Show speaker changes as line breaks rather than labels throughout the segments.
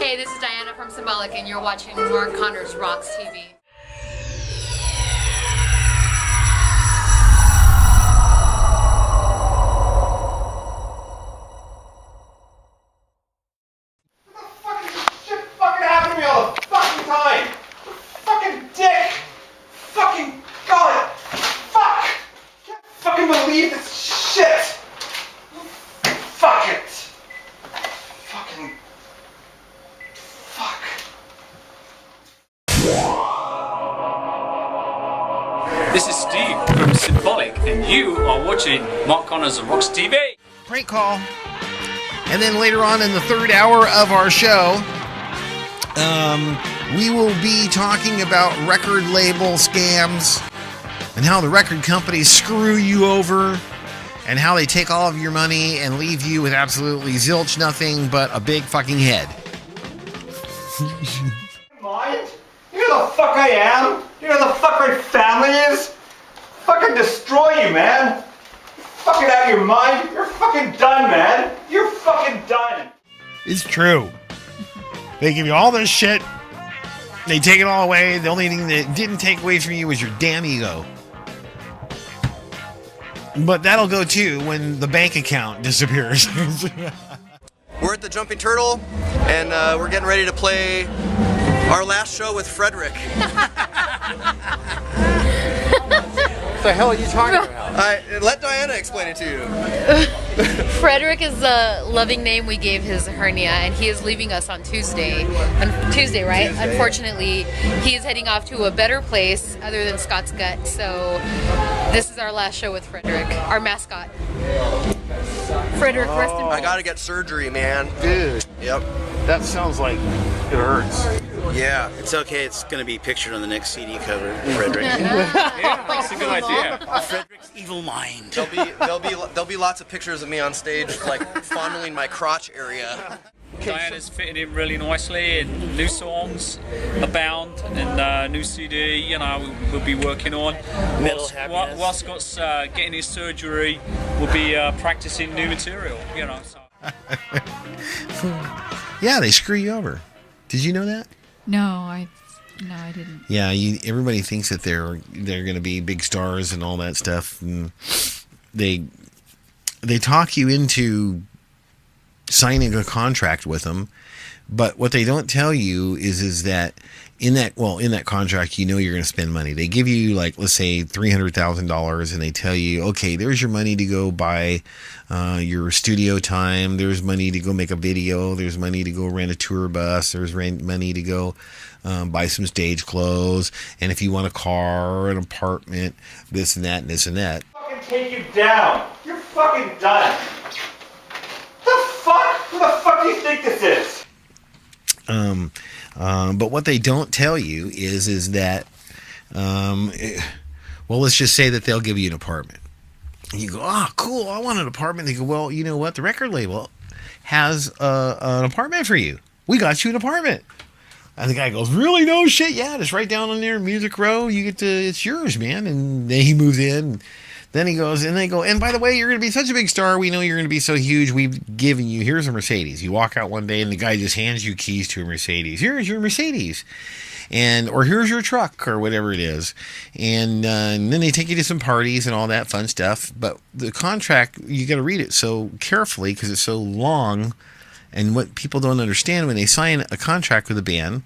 Hey, this is Diana from Symbolic, and you're watching Mark Connor's Rocks TV.
Believe this shit! Fuck it! Fucking... Fuck.
This is Steve from Symbolic, and you are watching Mark Connor's Rocks TV.
Prank call. And then later on in the third hour of our show, we will be talking about record label scams and how the record companies screw you over and how they take all of your money and leave you with absolutely zilch nothing but a big fucking head.
Mind? You know the fuck I am? You know the fuck my family is? Fucking destroy you, man. Fucking out of your mind. You're fucking done, man. You're fucking done.
It's true. They give you all this shit. They take it all away. The only thing that didn't take away from you was your damn ego. But that'll go too when the bank account disappears.
We're at the Jumping Turtle, and we're getting ready to play our last show with Frederick.
What the hell are you talking about?
Let Diana explain it to you.
Frederick is the loving name we gave his hernia, and he is leaving us on Tuesday. On Tuesday, right? Tuesday. Unfortunately, he is heading off to a better place other than Scott's Gut. So this is our last show with Frederick, our mascot. Frederick, rest in peace.
I gotta get surgery, man.
Dude.
Yep.
That sounds like it hurts.
Yeah.
It's okay, it's going to be pictured on the next CD cover, Frederick.
Yeah, that's a good idea.
Frederick's evil mind.
There'll be lots of pictures of me on stage, like fondling my crotch area.
Diana's fitted in really nicely, and new songs abound, and new CD, you know, we'll be working on. While Scott's getting his surgery, we'll be practicing new material, you know. So.
Yeah, they screw you over. Did you know that?
No, I didn't.
Yeah, everybody thinks that they're going to be big stars and all that stuff, and they talk you into signing a contract with them. But what they don't tell you is that in that contract, you know you're going to spend money. They give you, like, let's say $300,000, and they tell you, okay, there's your money to go buy your studio time. There's money to go make a video. There's money to go rent a tour bus. There's money to go buy some stage clothes. And if you want a car or an apartment, this and that and this and that.
Fucking take you down. You're fucking done. The fuck? Who the fuck do you think this is?
But what they don't tell you is that, well, let's just say that they'll give you an apartment. And you go, oh, cool, I want an apartment. They go, well, you know what? The record label has an apartment for you. We got you an apartment. And the guy goes, really? No shit? Yeah, just right down on there, Music Row. You get to, it's yours, man. And then he moves in. Then he goes, and they go, and by the way, you're going to be such a big star. We know you're going to be so huge. We've given you, here's a Mercedes. You walk out one day and the guy just hands you keys to a Mercedes. Here's your Mercedes. Or here's your truck or whatever it is. And then they take you to some parties and all that fun stuff. But the contract, you got to read it so carefully because it's so long. And what people don't understand when they sign a contract with a band,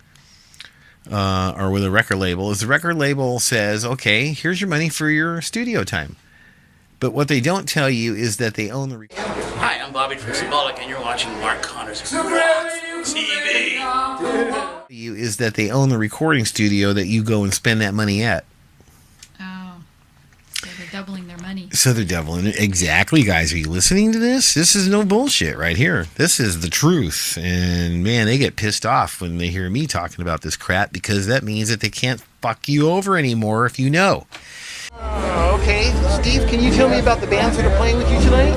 or with a record label, is the record label says, okay, here's your money for your studio time. But what they don't tell you is that they own the recording.
Hi, I'm Bobby from Symbolic, and you're watching Mark Connor's Rocks TV.
Is that they own the recording studio that you go and spend that money at.
Oh, so they're doubling their money.
So they're doubling it. Exactly, guys. Are you listening to this? This is no bullshit right here. This is the truth. And, man, they get pissed off when they hear me talking about this crap because that means that they can't fuck you over anymore if you know. Okay, Steve, can you tell me about the bands that are playing with you tonight?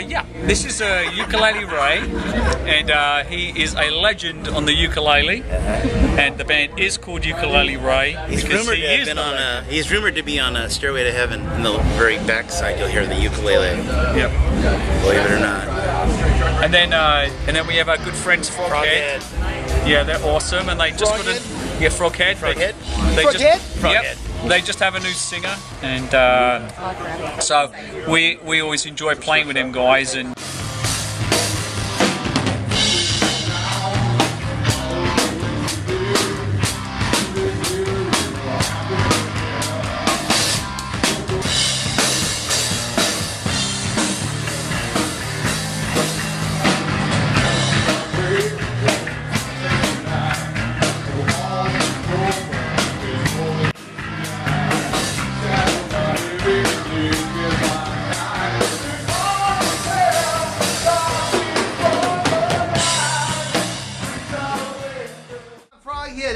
Yeah, this is Ukulele Ray, and he is a legend on the ukulele, and the band is called Ukulele Ray.
He's rumored to have been on he's rumored to be on Stairway to Heaven. In the very back side, you'll hear the ukulele.
Yep.
Believe it or not.
And then we have our good friends Froghead. Yeah, they're awesome, and they just got Froghead. Froghead. They just have a new singer, and so we always enjoy playing with them guys. And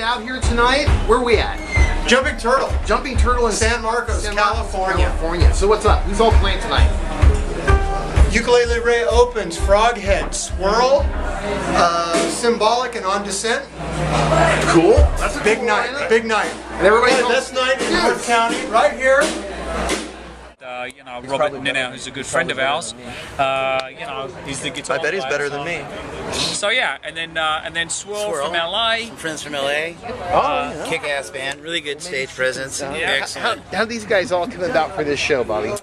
out here tonight. Where are we at?
Jumping Turtle.
Jumping Turtle in
San Marcos, California.
So what's up? Who's all playing tonight?
Ukulele Ray opens, Froghead, Swirl, Symbolic, and On Descent.
Cool. That's a
big
cool
night.
lineup.
Big night.
And everybody
best night in North County, right here.
you know, Robert Nina, who's a good friend of ours. You know, he's the guitar
I bet he's
player,
better than me.
So yeah, and then Swirl from LA.
Some friends from LA. Kick-ass band. Really good stage presence. Excellent.
How these guys all come about for this show, Bobby?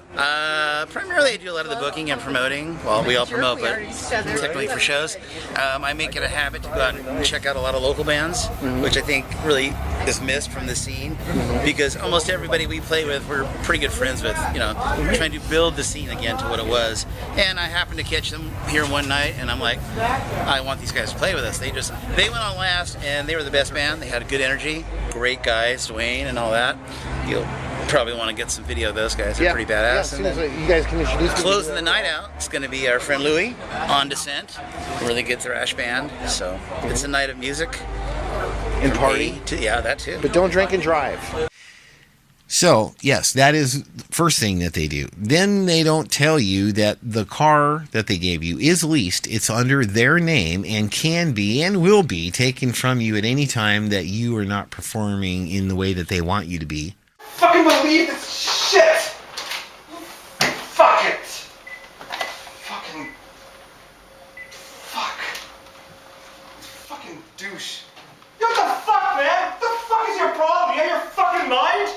Primarily I do a lot of the booking and promoting. Well, we all promote, but technically for shows. I make it a habit to go out and check out a lot of local bands, which I think really is missed from the scene, because almost everybody we play with, we're pretty good friends with, you know, trying to build the scene again to what it was. And I happened to catch them here one night, and I'm like, I want these guys to play with us. They went on last, and they were the best band. They had a good energy, great guys, Dwayne and all that. You'll probably want to get some video of those guys. They're pretty badass.
Yeah, you guys can introduce me.
Closing the night out, it's going to be our friend Louie, On Descent, really good thrash band. So it's a night of music.
And party.
Yeah, that too.
But don't drink and drive.
So, yes, that is the first thing that they do. Then they don't tell you that the car that they gave you is leased. It's under their name and can be and will be taken from you at any time that you are not performing in the way that they want you to be.
Fucking believe this shit! Fuck it! Fucking douche. What the fuck, man? What the fuck is your problem? You out of your fucking mind?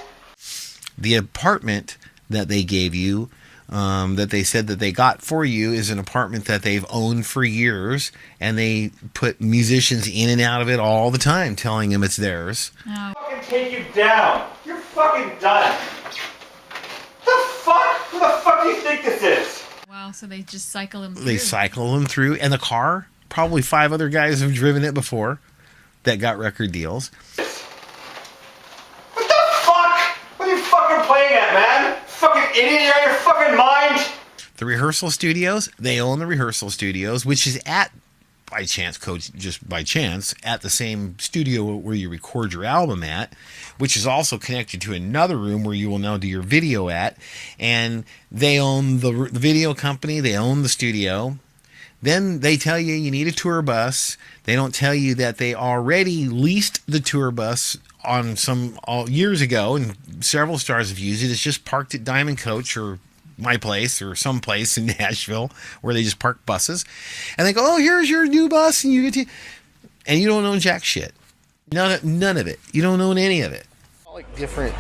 The apartment that they gave you, that they said that they got for you, is an apartment that they've owned for years, and they put musicians in and out of it all the time, telling them it's theirs.
I'll fucking take you down. You're fucking done. The fuck? Who the fuck do you think this is?
Wow, so they just cycle them through.
They cycle them through, and the car, probably 5 other guys have driven it before that got record deals.
What the fuck? What are you fucking playing at, man? Fucking idiot, you're out of your fucking mind?
The rehearsal studios, they own the rehearsal studios, which is at, by chance, just by chance, at the same studio where you record your album at, which is also connected to another room where you will now do your video at. And they own the video company, they own the studio. Then they tell you you need a tour bus. They don't tell you that they already leased the tour bus on years ago, and several stars have used it. It's just parked at Diamond Coach or my place or some place in Nashville where they just park buses. And they go, oh, here's your new bus, and you get to, and you don't own jack shit. None of it. You don't own any of it.
Like different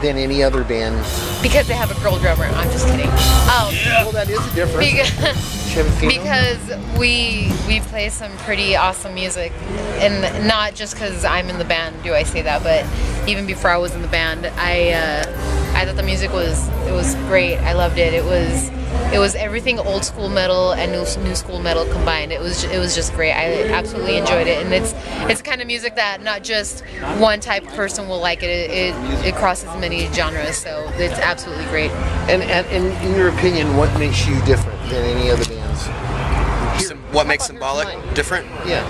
than any other band.
Because they have a girl drummer. I'm just kidding. Oh,
Well, that is a difference.
Because we play some pretty awesome music, and not just because I'm in the band do I say that, but even before I was in the band, I thought the music was great. I loved it. It was everything old school metal and new school metal combined. It was just great. I absolutely enjoyed it, and it's the kind of music that not just one type of person will like it. It crosses many genres, so it's absolutely great.
And in your opinion, what makes you different than any other bands?
What makes Symbolic different?
Yeah.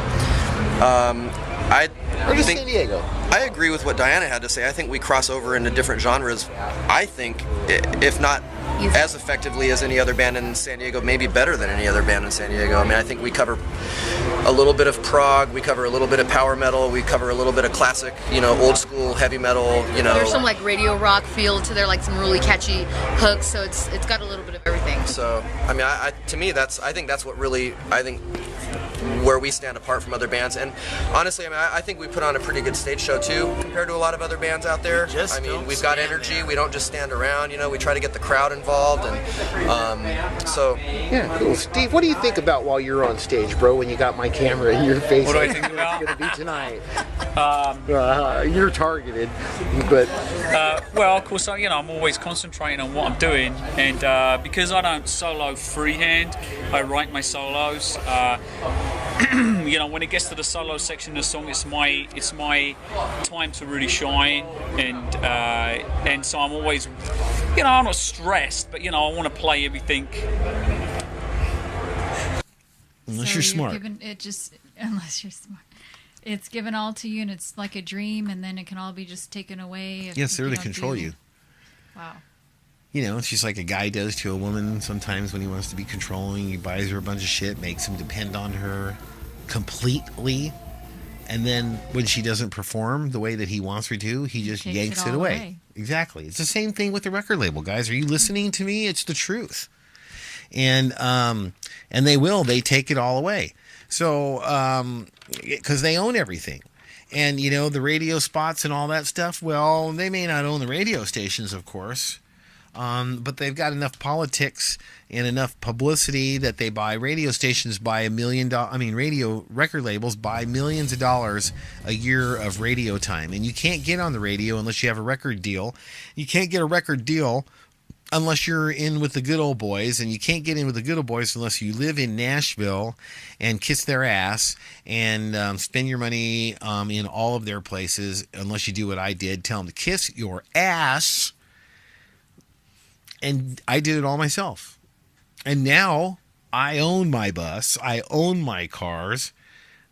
Or just San Diego.
I agree with what Diana had to say. I think we cross over into different genres. I think, if not as effectively as any other band in San Diego, maybe better than any other band in San Diego. I mean, I think we cover a little bit of prog, we cover a little bit of power metal, we cover a little bit of classic, old school heavy metal,
There's some like radio rock feel to there, like some really catchy hooks, so it's got a little bit of everything.
So, I mean, to me, I think that's what really, where we stand apart from other bands. And honestly, I mean, I think we put on a pretty good stage show too, compared to a lot of other bands out there. I mean, we've got energy. We don't just stand around. We try to get the crowd involved, and so.
Yeah, cool. Steve, what do you think about while you're on stage, bro? When you got my camera in your face,
What do I think about?
It's gonna be tonight. You're targeted, but
well, of course, I'm always concentrating on what I'm doing, and because I don't solo freehand, I write my solos. When it gets to the solo section of the song, it's my time to really shine, and so I'm always, I'm not stressed, but I want to play everything.
Unless you're smart.
Unless you're smart. It's given all to you, and it's like a dream, and then it can all be just taken away.
Yes, they're to control you.
Wow.
It's just like a guy does to a woman sometimes when he wants to be controlling. He buys her a bunch of shit, makes him depend on her completely. And then when she doesn't perform the way that he wants her to, he just yanks it away. Exactly. It's the same thing with the record label, guys. Are you listening to me? It's the truth. And they take it all away. So, because they own everything. And, the radio spots and all that stuff, well, they may not own the radio stations, of course. But they've got enough politics and enough publicity that they buy radio stations buy radio record labels buy millions of dollars a year of radio time. And you can't get on the radio unless you have a record deal. You can't get a record deal unless you're in with the good old boys, and you can't get in with the good old boys unless you live in Nashville and kiss their ass and spend your money in all of their places, unless you do what I did, tell them to kiss your ass. And I did it all myself. And now I own my bus. I own my cars,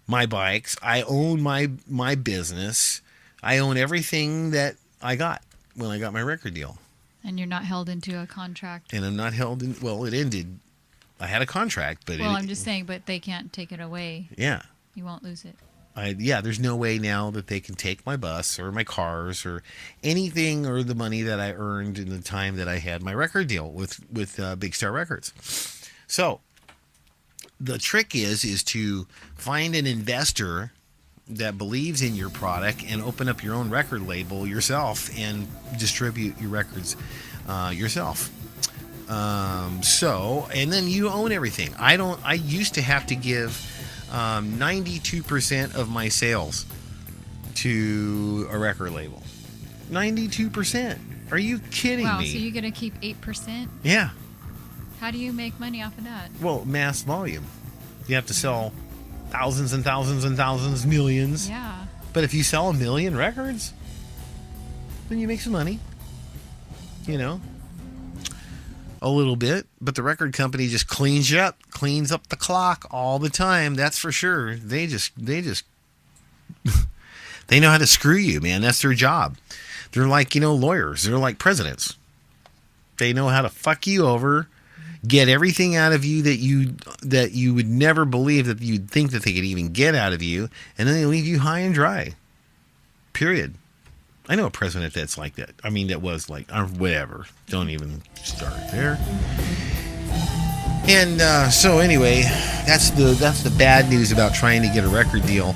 my bikes. I own my business. I own everything that I got when I got my record deal.
And you're not held into a contract.
And I'm not held in. Well, it ended. I had a contract, but
I'm just saying, but they can't take it away.
Yeah.
You won't lose it.
There's no way now that they can take my bus or my cars or anything or the money that I earned in the time that I had my record deal with Big Star Records. So the trick is to find an investor that believes in your product and open up your own record label yourself and distribute your records yourself. And then you own everything. I used to have to give 92% of my sales to a record label. 92%. Are you kidding me?
Wow, so you're going to keep 8%?
Yeah.
How do you make money off of that?
Well, mass volume. You have to sell thousands and thousands and thousands, millions.
Yeah.
But if you sell 1 million records, then you make some money. A little bit, but the record company just cleans up the clock all the time. That's for sure. They know how to screw you, man. That's their job. They're like, lawyers. They're like presidents. They know how to fuck you over, get everything out of you that you would never believe that you'd think that they could even get out of you, and then they leave you high and dry. Period. I know a president that's like that. I mean, that was like, whatever. Don't even start there. And so anyway, that's the bad news about trying to get a record deal.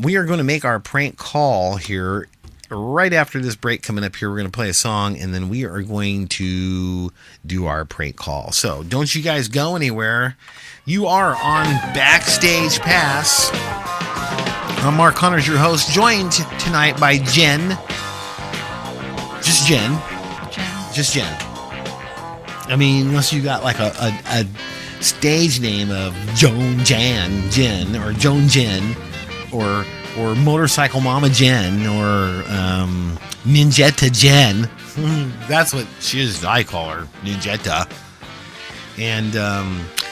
We are going to make our prank call here right after this break coming up here. We're going to play a song, and then we are going to do our prank call. So don't you guys go anywhere. You are on Backstage Pass. I'm Mark Connors, your host, joined tonight by Jen. Just Jen. Just Jen. I mean, unless you got like a stage name of Jen, or Joan Jen, or Motorcycle Mama Jen, or Ninjetta Jen. That's what she is. I call her Ninjetta. And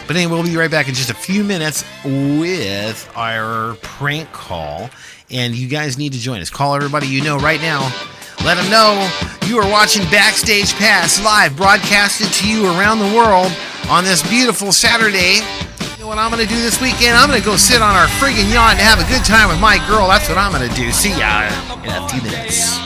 but anyway, we'll be right back in just a few minutes with our prank call. And you guys need to join us. Call everybody you know right now Let them know you are watching Backstage Pass live, broadcasted to you around the world on this beautiful Saturday. You know what I'm going to do this weekend? I'm going to go sit on our friggin' yacht and have a good time with my girl. That's what I'm going to do. See ya in a few minutes.